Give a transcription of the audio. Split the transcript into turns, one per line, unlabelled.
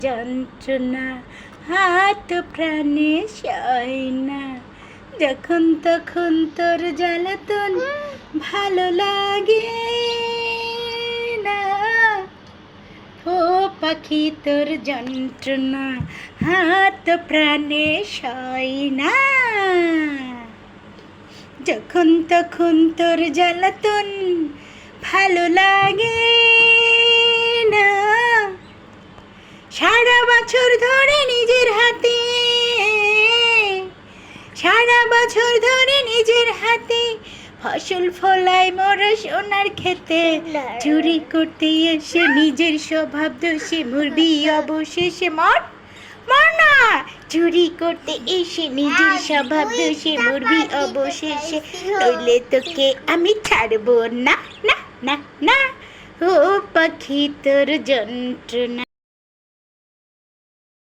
যন্ত্রণা হাত প্রাণে সয় না, যখন তখন তোর জ্বালাতন ভালো লাগে না। ও পাখি তোর যন্ত্রণা হাত প্রাণে সয় না, যখন তখন তোর জ্বালাতন ভালো লাগে না। সারা বছর ধরে নিজের হাতে, সারা বছর ধরে নিজের হাতে ফসল ফলাই মোরা সোনার খেতে, চুরি করতে এসে নিজের স্বভাব দোষে মরবি অবশেষে। মর মর না, চুরি করতে এসে নিজের স্বভাব দোষে মরবি অবশেষে, নইলে তোকে আমি ছাড়বো না না না না। ও পাখি তোর যন্ত্রণা।